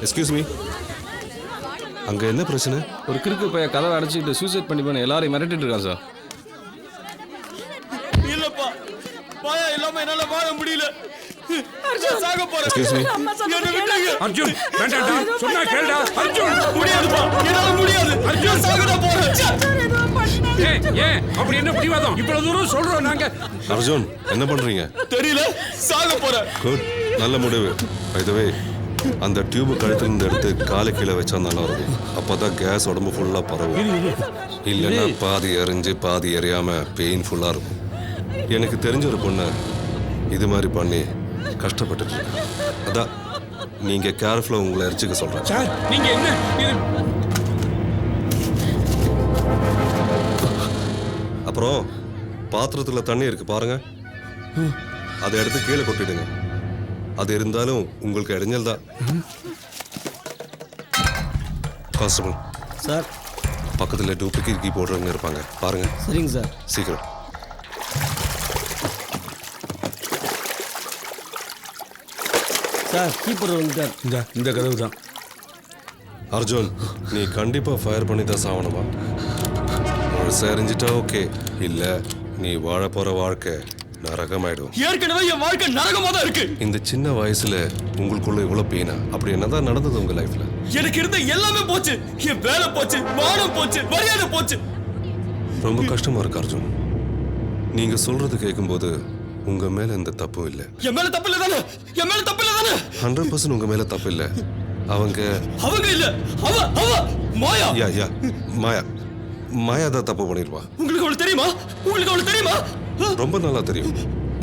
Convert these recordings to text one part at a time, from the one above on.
Excuse me, அங்க என்ன பிரச்சனை? ஒரு கிறுக்கு பைய கதவை அடைச்சிட்டு சூசைட் பண்ணி போன எல்லாரையும் மிரட்டிட்டு இருக்கான் சார். இல்லப்பா, பாயா இல்லாம என்னால வாழ முடியல. சாக போறேன். எக்ஸ்கியூஸ் மீ, என்ன விட்டுருங்க. அர்ஜுன் வேண்டாம்டா, சொன்னா கேளுடா. அர்ஜுன் முடியாதுப்பா, என்னால முடியாது. அர்ஜுன் சாகடா போறேன். ஏன் அப்படி என்ன பிடிவாதம்? இவ்வளவு தூரம் சொல்றோம் நாங்க. அர்ஜுன் என்ன பண்றீங்க? தெரியல, சாக போறேன். குட், நல்ல முடிவு. பை தி வே, அந்த டியூப் கழுத்துல இருந்து எடுத்து காலை கீழே வச்சா நல்லா இருக்கும். அப்பதான் கேஸ் உடம்பு ஃபுல்லா பரவும். இல்லைன்னா பாதி எரிஞ்சு பாதி எரியாம பெயின்ஃபுல்லா இருக்கும். எனக்கு தெரிஞ்ச ஒரு பொண்ணு இது மாதிரி பண்ணி கஷ்டப்பட்டுட்டு இருக்கு. அதான் நீங்க கேர்ஃபுல்லா உங்களை எரிச்சுக்க சொல்றேன். சார் நீங்க என்ன அப்புறம் பாத்திரத்துல தண்ணி இருக்கு பாருங்க, அதை எடுத்து கீழே கொட்டிடுங்க. அது இருந்தாலும் உங்களுக்கு இடைஞ்சல் தான். கான்ஸ்டபிள் சார், பக்கத்துல டூப்ளிகேட் கீ போடுறவங்க இருப்பாங்க பாருங்க. சரிங்க சார். சீக்கிரம். சார், கீப்பர் வந்துட்டார். இந்த கதவு தான். அர்ஜுன், நீ கண்டிப்பா ஃபயர் பண்ணி தான் சாவணுமா? முழுசா எரிஞ்சிட்டா ஓகே, இல்ல நீ வாழ போற வாழ்க்கை நரகமாயிடும். ஏற்கனவே என் வாழ்க்கை நரகமா தான் இருக்கு. இந்த சின்ன வயசுல உங்களுக்குள்ள இவ்வளவு பெயினா? அப்படி என்னதான் நடந்தது உங்க லைஃப்ல? எனக்கு இருந்த எல்லாமே போச்சு. என் வேலை போச்சு, மானம் போச்சு, மரியாதை போச்சு. ரொம்ப கஷ்டமா இருக்கு அர்ஜுன். நீங்க சொல்றது கேட்கும்போது உங்க மேல எந்த தப்பும் இல்ல. என் மேல தப்பு இல்ல தானே? என் மேல தப்பு இல்ல தானே? 100% உங்க மேல தப்பு இல்ல. அவங்க இல்ல, அவ மாயா. யா மாயா, மாயா தான் தப்பு பண்ணிருப்பா. உங்களுக்கு அவளை தெரியுமா? உங்களுக்கு அவளை தெரியுமா? ரொம்ப நல்லா தெரியும்.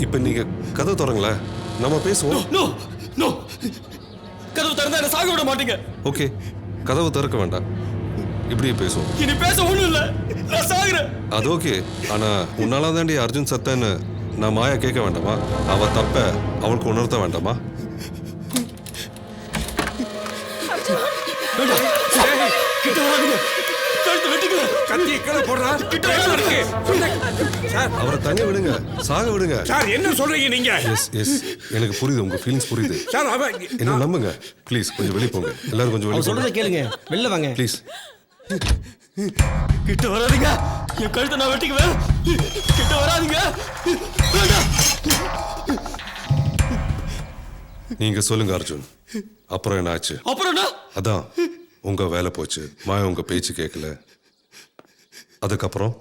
இப்ப நீங்க கதை திறங்களேன், நம்ம பேசுவோம். நோ நோ, கதவு திறந்தா என்ன சாக விட மாட்டீங்க. ஓகே, கதவு திறக்க வேண்டாம், இப்படியே பேசுவோம். இனி பேச ஒண்ணும் இல்ல, நான் சாகுறேன். அது ஓகே, ஆனா உன்னால தாண்டி அர்ஜுன் சத்தன்னு நான் மாயா கேட்க வேண்டாமா? அவ தப்ப அவளுக்கு உணர்த்த வேண்டாமா? கிட்ட வராதீங்க, கழுத்து வெட்டிக்கல. கத்தி கீழே போடுறா. கிட்ட வராதீங்க. சார் அவரை தனியா விடுங்க, சாக விடுங்க. சார் என்ன சொல்றீங்க நீங்க? எஸ் எனக்கு புரியுது, உங்க ஃபீலிங்ஸ் புரியுது. சார் அவ என்ன நம்புங்க ப்ளீஸ். கொஞ்சம் வெளியே போங்க, எல்லாரும் கொஞ்சம் வெளியே அவர் சொல்றதை போங்க கேளுங்க, வெளில வாங்க. ப்ளீஸ். கிட்ட வராதீங்க, என் கழுத்தை நான் வெட்டிக்குவேன். கிட்ட வராதீங்க. வேண்டாம். நீங்க சொல்லுங்க அர்ஜுன், அப்புறம் என்ன ஆச்சு? அப்புறம் என்ன? அதான் உங்க வேலை போச்சு, மாயா உங்க பேச்சு கேட்கல. அதுக்கப்புறம்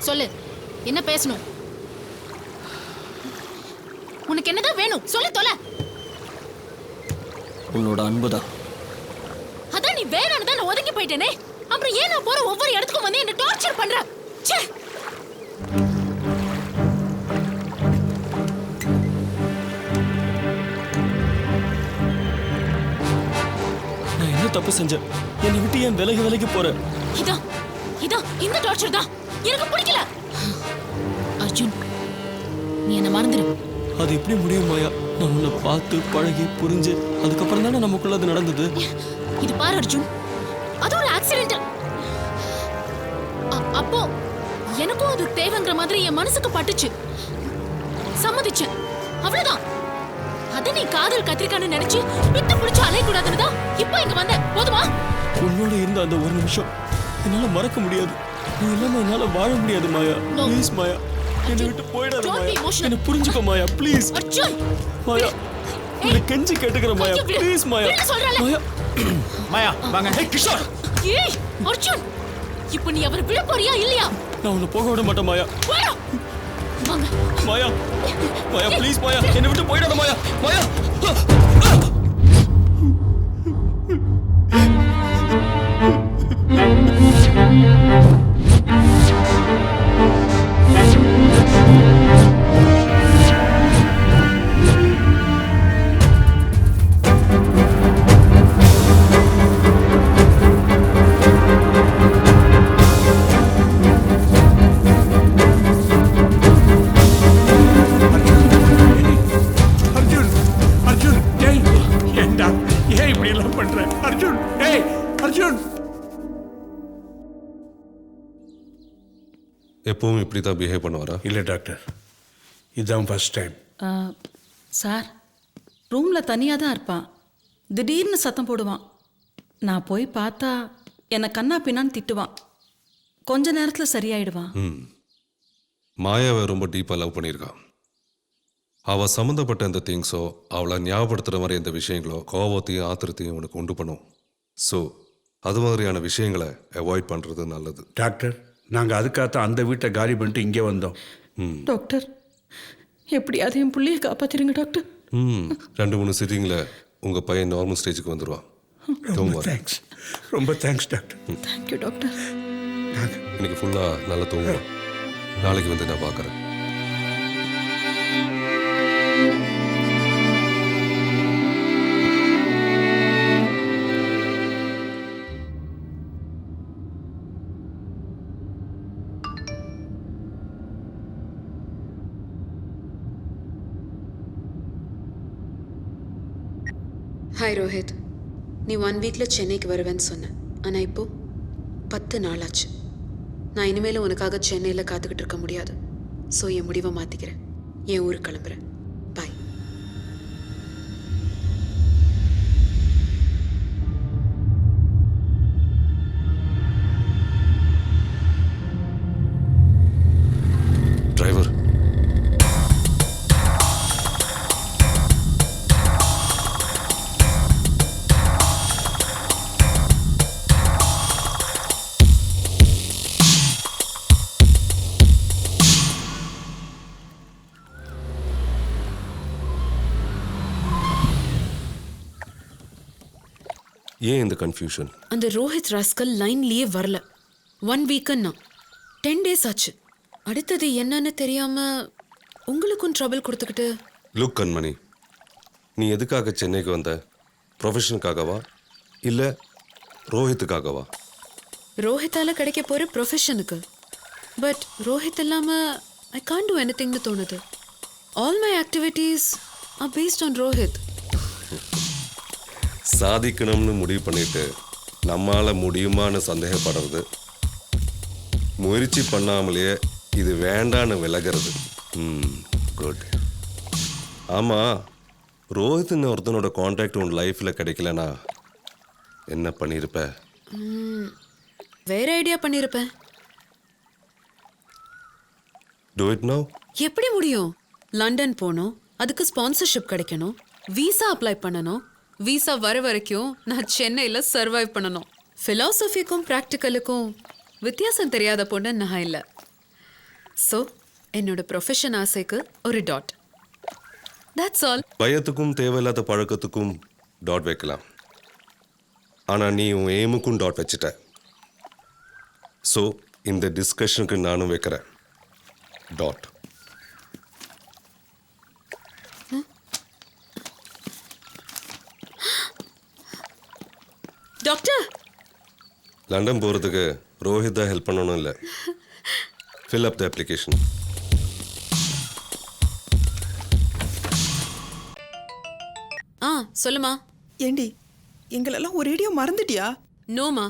சொல்லு, என்ன பேசணும்? உனக்கு என்னதான் வேணும் சொல்லு தொலை. உன்னோட அன்புதான். அதான் நீ வேணும்னு தான் நான் ஒதுங்கி போயிட்டேனே. அப்புறம் ஏன் நான் போற ஒவ்வொரு இடத்துக்கும் வந்து என்ன டார்ச்சர் பண்ற? ச்சே. நான் என்ன தப்பு செஞ்சேன்? என்னை விட்டு ஏன் விலகி போற? இதான் இதான் இந்த டார்ச்சர் தான் எனக்கு பிடிக்கல. அர்ஜுன், நீ என்ன மறந்துடு. அது எப்படி முடியும் மாயா? நான் உன்னை பார்த்து பழகி புரிஞ்சு அதுக்கப்புறம் தானே நமக்குள்ள அது நடந்தது. இது பாரு அர்ஜுன், அது ஒரு ஆக்சிடென்ட். அப்போ எனக்கும் அது தேவைங்கிற மாதிரி என் மனசுக்கு பட்டுச்சு, சம்மதிச்சேன், அவ்வளவுதான். அத நீ காதல் கத்திரிக்கான்னு நினைச்சு விட்டு பிடிச்சு அலையக்கூடாதுன்னு தான் இப்போ இங்க வந்த. போதுமா? உன்னோட இருந்த அந்த ஒரு நிமிஷம் என்னால மறக்க முடியாது. நீ இல்லாம என்னால வாழ முடியாது மாயா. No. ப்ளீஸ் மாயா, என்னை விட்டு போயிடாத Don't be மாயா. emotional. என்னை புரிஞ்சுக்கோ மாயா, ப்ளீஸ். அர்ஜுன், மாயா, உன்னை கெஞ்சி கேட்டுக்கிறேன் மாயா, கொஞ்சம் விடு. ப்ளீஸ் மாயா. விடுன்னு சொல்றேன்ல. மாயா, மாயா வாங்க. ஏய் கிஷோர், ஏய் அர்ஜுன், இப்போ நீ அவரை விட போறியா இல்லையா? நான் உன்னை போக விட மாட்டேன் மாயா. போடா. வாங்க. மாயா, மாயா ப்ளீஸ் மாயா, என்னை விட்டு போயிடாத மாயா. மாயா, அர்ஜுன் அர்ஜுன் ஏய் ஏண்டா ஏன் இப்படி எல்லாம் பண்ற? அர்ஜுன் ஏய் அர்ஜுன் எப்பவும் இப்படி தான் பிஹேவ் பண்ணுவாரா? இல்லை டாக்டர், இதுதான் ஃபர்ஸ்ட் டைம். சார், ரூமில் தனியாக தான் இருப்பான். திடீர்னு சத்தம் போடுவான். நான் போய் பார்த்தா என்னை கண்ணா பின்னான்னு திட்டுவான். கொஞ்ச நேரத்தில் சரியாயிடுவான். மாயாவை ரொம்ப டீப்பாக லவ் பண்ணியிருக்கான். அவள் சம்மந்தப்பட்ட இந்த திங்ஸோ அவளை ஞாபகப்படுத்துகிற மாதிரி இந்த விஷயங்களோ கோபத்தையும் ஆத்திரத்தையும் உனக்கு உண்டு பண்ணும். ஸோ அது மாதிரியான விஷயங்களை அவாய்ட் பண்ணுறது நல்லது. டாக்டர், நாங்கள் அதுக்காகத்தான் அந்த வீட்டை காலி பண்ணிட்டு இங்கே வந்தோம். டாக்டர், எப்படியாவது என் பிள்ளையை காப்பாத்திருங்க டாக்டர். 2-3 சிட்டிங்கில் உங்கள் பையன் நார்மல் ஸ்டேஜுக்கு வந்துடுவான். ரொம்ப தேங்க்ஸ், ரொம்ப தேங்க்ஸ் டாக்டர். Thank you doctor. இன்னைக்கு ஃபுல்லாக நல்லா தூங்குவோம். நாளைக்கு வந்து நான் பார்க்குறேன். ஹாய் ரோஹித், நீ 1 வீக்கில் சென்னைக்கு வருவேன்னு சொன்னேன். ஆனால் இப்போ 10 நாள் ஆச்சு. நான் இனிமேல் உனக்காக சென்னையில் காத்துக்கிட்டு இருக்க முடியாது. ஸோ என் முடிவை மாற்றிக்கிறேன். என் ஊருக்கு கிளம்புறேன். பாய். டிரைவர், ஏன் இந்த கன்ஃபியூஷன்? அந்த ரோஹித் ராஸ்கல் லைன்லேயே வரல. 1 வீக்குன்னா 10 டேஸ் ஆச்சு. அடுத்தது என்னன்னு தெரியாமல் உங்களுக்கும் ட்ரபிள் கொடுத்துக்கிட்டு. லுக் கண்மணி, நீ எதுக்காக சென்னைக்கு வந்த? ப்ரொஃபஷனுக்காகவா இல்லை ரோஹித்துக்காகவா? ரோஹித்தால் கிடைக்க போகிற ப்ரொஃபஷனுக்கு. பட் ரோஹித் இல்லாமல் ஐ கான்ட் டூ எனிதிங்னு தோணுது. All my activities are based on Rohit. சாதிக்கணும்னு முடிவு பண்ணிட்டு நம்மால் முடியுமான்னு சந்தேகப்படுறது, முயற்சி பண்ணாமலேயே இது வேண்டான்னு விலகிறது. குட். ஆமாம், ரோஹித்னு ஒருத்தனோட கான்டாக்ட் உன் லைஃப்பில் கிடைக்கலனா என்ன பண்ணியிருப்ப? வேற ஐடியா பண்ணியிருப்பேன். Do it now. எப்படி முடியும்? லண்டன் போகணும், அதுக்கு ஸ்பான்சர்ஷிப் கிடைக்கணும், விசா அப்ளை பண்ணணும். விசா வர வரைக்கும் நான் சென்னையில் சர்வைவ் பண்ணணும். ஃபிலாசபிக்கும் ப்ராக்டிக்கலுக்கும் வித்தியாசம் தெரியாத பொண்ணு நான் இல்லை. ஸோ என்னோட ப்ரொஃபஷன் ஆசைக்கு ஒரு டாட். That's all. பயத்துக்கும் தேவையில்லாத பழக்கத்துக்கும் டாட் வைக்கலாம். ஆனால் நீ உன் எய்முக்கும் டாட் வச்சுட்ட. ஸோ இந்த டிஸ்கஷனுக்கு நானும் வைக்கிறேன் டாட். டாக்டர், லண்டன் போகிறதுக்கு ரோஹித் தான் ஹெல்ப் பண்ணணும் இல்லை. Fill up the application. சொல்லுமா. ஏண்டி, எங்களெல்லாம் ஒரேடியோ மறந்துட்டியா? நோமா,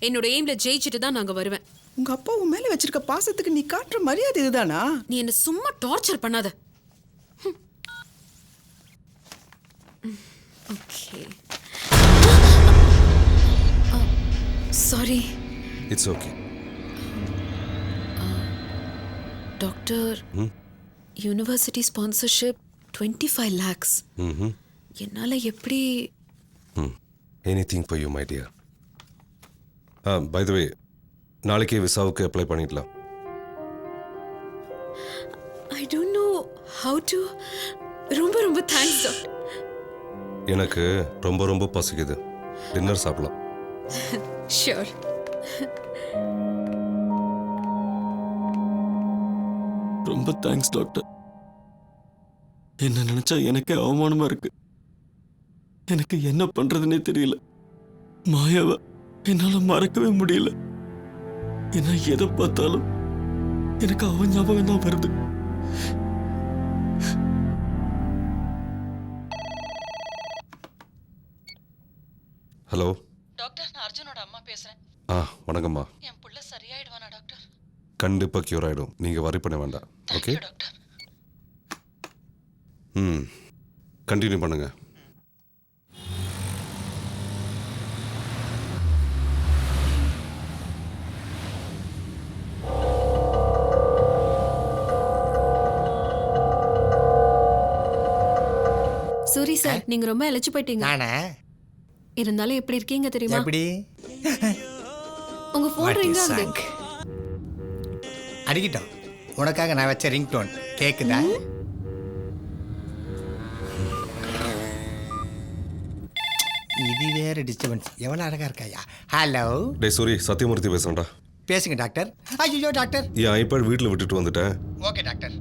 என்னோட எய்ம்ல ஜெயிச்சுட்டு தான் நாங்கள் வருவேன். உங்க அப்பா உன் மேல வச்சிருக்க பாசத்துக்கு நீ காட்டுற மரியாதை இதுதானா? நீ என்ன சும்மா டார்ச்சர் பண்ணாத. Okay, sorry. It's okay. Doctor, university sponsorship 25 lakhs. என்னால் எப்படி? Anything for you my dear. By the way, நாளைக்கே விசாவுக்கு அப்ளை பண்ணிடலாம். I don't know how to. ரொம்ப ரொம்ப தேங்க்ஸ் டாக்டர். எனக்கு ரொம்ப ரொம்ப பசிக்குது. டின்னர் சாப்பிடலாம். ஷூர். ரொம்ப தேங்க்ஸ் டாக்டர். என்ன நினைச்சா எனக்கே அவமானமா இருக்கு. எனக்கு என்ன பண்றதுன்னே தெரியல. மாயாவை என்னால மறக்கவே முடியல. ஏன்னா எதை பார்த்தாலும் எனக்கு அவன் ஞாபகம் தான் வருது. ஹலோ டாக்டர், நான் அர்ஜுனோட அம்மா பேசுறேன். வணக்கம்மா. என் புள்ள சரியாயிடுவானா டாக்டர்? கண்டிப்பாக க்யூர் ஆகிடும். நீங்கள் வரி பண்ண வேண்டாம். ஓகே? கண்டினியூ பண்ணுங்க. சூரி சார், நீங்க ரொம்ப இழைச்சு போயிட்டீங்க. நானே இருந்தாலும் எப்படி இருக்கீங்க தெரியுமா? எப்படி உங்க போன் ரிங் ஆகுது. அடிக்கிட்டோம். உனக்காக நான் வச்ச ரிங் டோன் கேக்குதா? இது வேற டிஸ்டர்பன்ஸ். எவ்வளவு அழகா இருக்காயா. ஹலோ. டே சூரி, சத்தியமூர்த்தி பேசுகிறேன்டா. பேசுங்க டாக்டர். ஐயோ டாக்டர். என் ஐபேட் வீட்டில் விட்டுட்டு வந்துட்டேன். Okay doctor.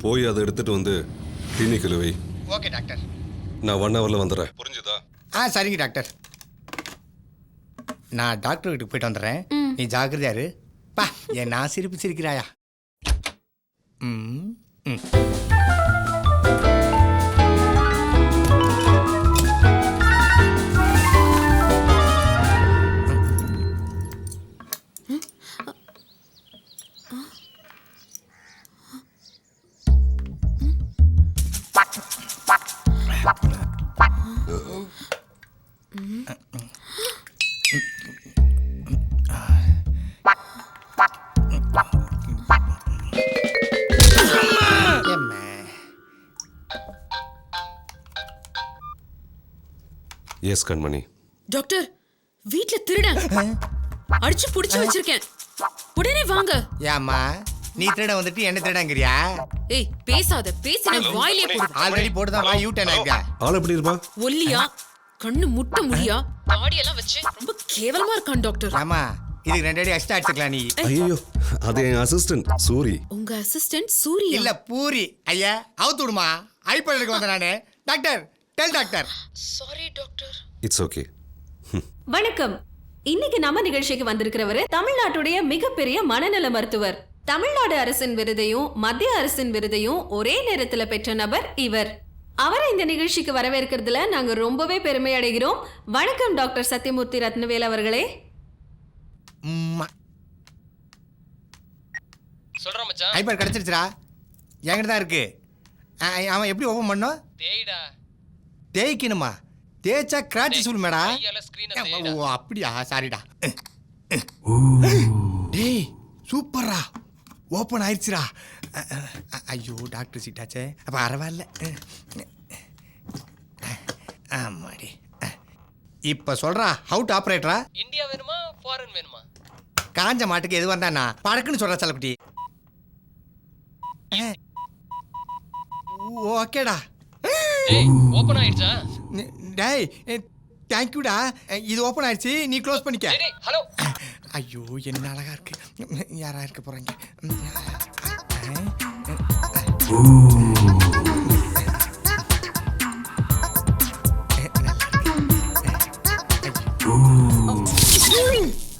போய் அதை எடுத்துகிட்டு வந்து கிளினிக்கில் வை. Okay doctor. நான் 1 ஹவரில் வந்துடுறேன். புரிஞ்சுதா? சரிங்க டாக்டர். நான் டாக்டர் வீட்டுக்கு போயிட்டு வந்துடுறேன். நீ ஜாக்கிரதையா இரு. பா என் நான் சிரிப்பு சிரிக்கிறாயா. ம் ம் எஸ் கண்மணி. டாக்டர், வீட்ல திருடன் அடிச்சு புடிச்சு வச்சிருக்கேன். உடனே வாங்க. ஏம்மா நீ திருட வந்துட்டு என்ன திருடங்கிறியா? ஏய் பேசாத, பேசின வாயிலே போடு. ஆல்ரெடி போட்டுதான் வா யூ டர்ன் ஆயிட்டா. ஆள் எப்படி இருப்பா? ஒல்லியா, கண்ணு முட்டை முடியா, தாடி எல்லாம் வச்சு ரொம்ப கேவலமா இருக்கான் டாக்டர். ஆமா, இதுக்கு 2 அடி எக்ஸ்ட்ரா அடிச்சுக்கலாம் நீ. ஐயோ, அது என் அசிஸ்டன்ட் சூரி. உங்க அசிஸ்டன்ட் சூர்யா? இல்ல பூரி. ஐயா அவுத்து விடுமா. ஐபேட் எடுக்க வந்தேன் நானு. Doctor tell doctor. Sorry doctor. It's okay. வணக்கம். இன்னைக்கு நம்ம நிகழ்ச்சிக்கு வந்திருக்கிறவர் தமிழ்நாட்டுடைய மிகப்பெரிய மனநல மருத்துவர். தமிழ்நாடு அரசின் விருதையும் மத்திய அரசின் விருதையும் ஒரே நேரத்துல பெற்ற நபர் இவர். அவரை இந்த நிகழ்ச்சிக்கு வரவேற்கிறதுல நாங்க ரொம்பவே பெருமை அடைகிறோம். வணக்கம் டாக்டர் சத்யமூர்த்தி ரத்னவேல் அவர்களே. சொல்றேன் மச்சான். ஐபேட் கிடைச்சிருச்சுடா. என்கிட்ட தான் இருக்கு. அவன் எப்படி ஓபன் பண்ணோம்? தேய்டா. தேய்க்கணுமா? தேய்ச்சா கிராட்ச் சொல்லு மேடா. கையால ஸ்கிரீனை தேய்டா. ஓ அப்படியா, சாரிடா. டேய் சூப்பர்ரா, ஓப்பன் ஆயிடுச்சுடா. ஐயோ டாக்டர் சீட்டாச்சே. அப்போ பரவாயில்ல. ஆமாடி. இப்போ சொல்கிறா ஹவு டு ஆப்ரேட்டரா? இந்தியா வேணுமா ஃபாரின் வேணுமா? காஞ்ச மாட்டுக்கு எது வந்தானா பழக்குன்னு சொல்கிறா சலப்பட்டி. ஓகேடா. ஏய் ஓபன் ஆயிடுச்சா? டேய் தேங்க்யூடா. இது ஓப்பன் ஆயிடுச்சு, நீ க்ளோஸ் பண்ணிக்க. டேய் ஹலோ. ஐயோ என்ன அழகா இருக்கு. யாரா இருக்க போறாங்க?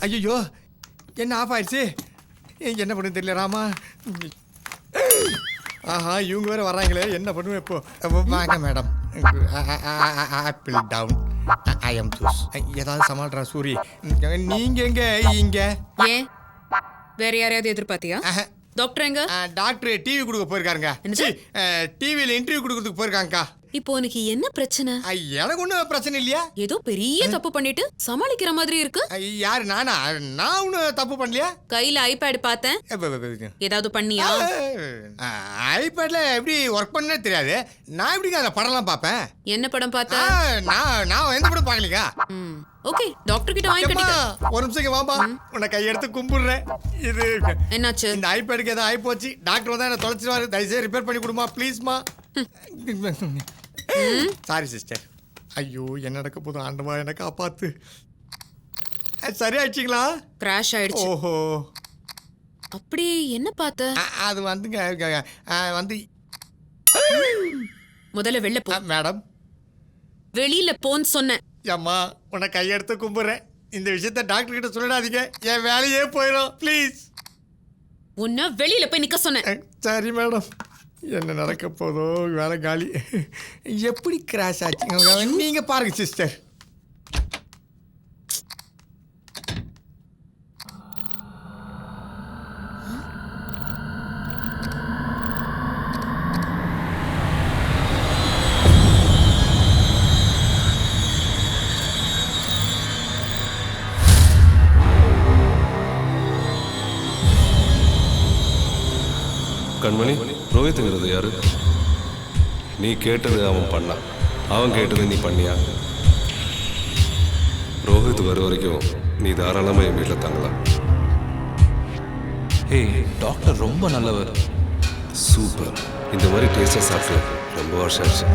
ஐயோ என்ன ஆஃப் ஆயிடுச்சு. என்ன பண்ணு தெரியல ராமா. ஆஹா இவங்க வேற வர்றாங்களே, என்ன பண்ணுவேன் இப்போ? வாங்க madam. Apple down. I am juice. ஏதாவது சமாளிறா சூரி. நீங்க எங்க இங்க? ஏன் வேற யாரையாவது எதிர்பார்த்தியா? டாக்டர் எங்க? டாக்டர் டிவி கொடுக்க போயிருக்காருங்க. டிவியில் இன்டர்வியூ கொடுக்கறதுக்கு போயிருக்காங்கக்கா. இப்போ உனக்கு என்ன பிரச்சனை? எனக்கு ஒன்றும் பிரச்சனை இல்லையா? ஏதோ பெரிய தப்பு பண்ணிட்டு சமாளிக்கிற மாதிரி இருக்கு. யாரு நானா? நான் ஒன்றும் தப்பு பண்ணலையா? கையில ஐபேட் பார்த்தேன். ஏதாவது பண்ணியா? ஐபேட்ல எப்படி ஒர்க் பண்ணே தெரியாது. நான் எப்படி அந்த படம்லாம் பார்ப்பேன். என்ன படம் பார்த்த? நான் எந்த படம் பார்க்கலீங்க. ஓகே டாக்டர் கிட்ட வாங்கி கட்டிக்க. ஒரு நிமிஷம் வாமா, உன்னை கையெடுத்து கும்பிடுறேன். இது என்னாச்சு? இந்த ஐபேடுக்கு ஏதாவது ஆயிப்போச்சு. டாக்டர் வந்தா என்ன தொலைச்சிருவாரு. தயவுசெய்து ரிப்பேர் பண்ணி கொடுமா ப்ளீஸ்மா. Sorry sister. ஐயோ என்ன நடக்க போதும் ஆண்டவா, எனக்கு காப்பாத்து. சரியாயிடுச்சிங்களா? கிராஷ் ஆயிடுச்சு. ஓஹோ. அப்படி என்ன பார்த்த? அது வந்துங்க வந்து முதல்ல வெளில போ. மேடம் வெளியில போன்னு சொன்னேன். அம்மா உன்னை கையெடுத்து கும்பிடுறேன். இந்த விஷயத்த டாக்டர் கிட்ட சொல்லிடாதீங்க. என் வேலையே போயிடும் ப்ளீஸ். உன்ன வெளியில போய் நிக்க சொன்னேன். சரி மேடம். என்ன நடக்க போதோ, வேலை காலி. எப்படி கிராஷ் ஆச்சு நீங்க பாருங்க சிஸ்டர். கண்மணி, ரோஹித்ங்கிறது யாரு? நீ கேட்டது அவன் பண்ணான், அவன் கேட்டது நீ பண்ணியா? ரோஹித் வர வரைக்கும் நீ தாராளமாக என் வீட்டில் தங்கலாம். ஏய், டாக்டர் ரொம்ப நல்லவர். சூப்பர். இந்த மாதிரி டேஸ்டாக சாப்பிட்டு ரொம்ப வருஷம் ஆச்சு.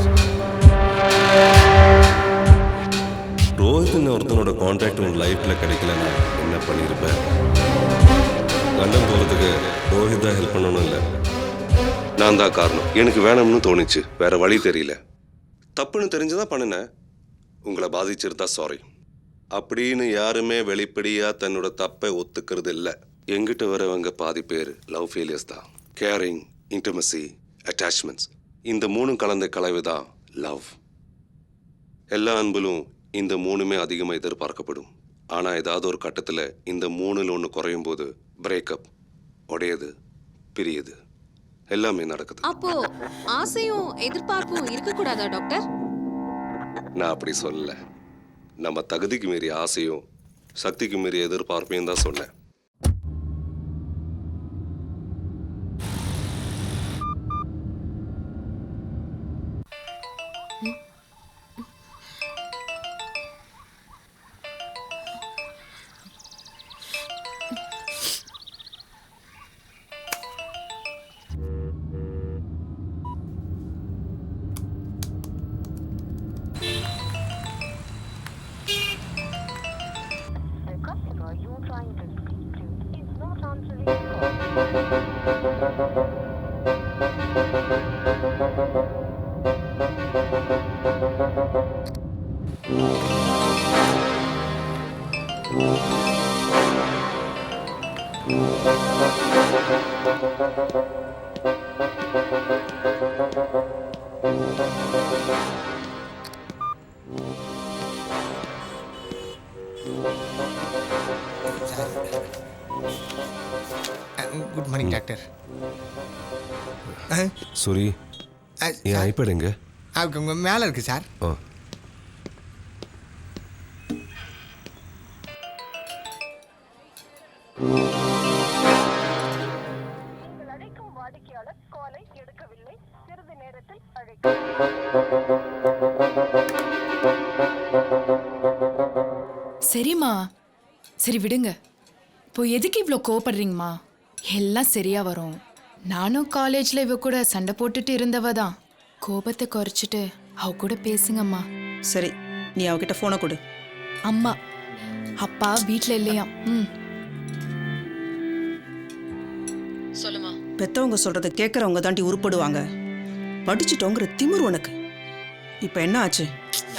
ரோஹித்னு ஒருத்தனோட கான்டாக்ட் உன் லைஃப்பில் கிடைக்கலன்னா என்ன பண்ணியிருப்பேன்? லண்டன் போகிறதுக்கு ரோஹித் தான் ஹெல்ப் பண்ணணும் இல்லை, நான் தான் காரணம். எனக்கு வேணும்னு தோணுச்சு, வேற வழி தெரியல. தப்புன்னு தெரிஞ்சுதான் பண்ணினேன். உங்களை பாதிச்சிருந்தா சாரி அப்படின்னு யாருமே வெளிப்படையா தன்னோட தப்பை ஒத்துக்கிறது இல்லை. எங்கிட்ட வரவங்க பாதி பேர் லவ் ஃபெயிலியர்ஸ் தான். கேரிங், இன்டிமசி, அட்டாச்மெண்ட்ஸ், இந்த மூணும் கலந்த கலவை தான் லவ். எல்லா அன்பிலும் இந்த மூணுமே அதிகமாக எதிர்பார்க்கப்படும். ஆனால் ஏதாவது ஒரு கட்டத்தில் இந்த மூணில் ஒன்று குறையும் போது பிரேக்கப், உடையது, பிரியுது, எல்லாமே நடக்குது. அப்போ ஆசையும் எதிர்பார்ப்பும் இருக்கக்கூடாதா டாக்டர்? நான் அப்படி சொல்லல. நம்ம தகுதிக்கு மீறிய ஆசையும் சக்திக்கு மீறிய எதிர்பார்ப்பையும் தான் சொன்னேன். Good morning doctor. சூரி, என் ஐபேட் எங்க? மேலே இருக்கு சார். ஆ, சரிம்மா, சரி விடுங்க. இப்போ எதுக்கு இவ்வளோ கோவப்படுறீங்கம்மா? எல்லாம் சரியா வரும். நானும் காலேஜில் இவ கூட சண்டை போட்டுட்டு இருந்தவ தான். கோபத்தை குறைச்சிட்டு அவ கூட பேசுங்கம்மா. சரி, நீ அவகிட்ட ஃபோனை கொடு. அம்மா, அப்பா வீட்டில் இல்லையா? ம், சொல்லுமா. பெத்தவங்க சொல்றதை கேட்கறவங்க தாண்டி உருப்படுவாங்க. படிச்சுட்டோங்கிற திமிர் உனக்கு. இப்போ என்ன ஆச்சு?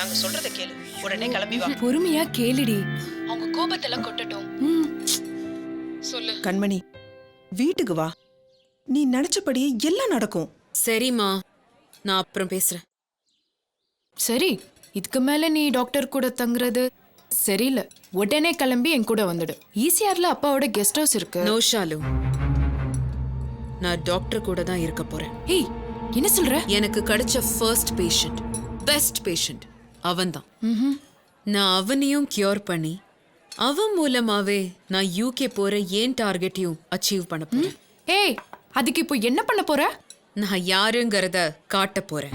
நாங்க சொல்றதை கேளு, உடனே கிளம்பி வா. பொறுமையா கேளுடி, அவங்க கோபத்தெல்லாம் கொட்டட்டும். ம், சொல்லு. கண்மணி, வீட்டுக்கு வா. நீ நினைச்சபடியே எல்லாம் நடக்கும். சரிம்மா, நான் அப்புறம் பேசுறேன். சரி, இதுக்கு மேல நீ டாக்டர் கூட தங்குறது சரியில்லை. உடனே கிளம்பி என் கூட வந்துடு. ஈசிஆர்ல அப்பாவோட கெஸ்ட் ஹவுஸ் இருக்கு. நோ ஷாலு, நான் டாக்டர் கூட தான் இருக்க போறேன். ஏய், என்ன சொல்ற? எனக்கு கிடைச்ச ஃபர்ஸ்ட் பேஷண்ட், பெஸ்ட் பேஷண்ட் அவன்தான். நான் அவனையும் கியூர் பண்ணி அவன் மூலமாவே நான் யூகே போற ஏன் டார்கெட்டையும் அச்சீவ் பண்ண போறேன். ஏய், அதுக்கு இப்போ என்ன பண்ண போற? நான் யாருங்கிறத காட்ட போறேன்.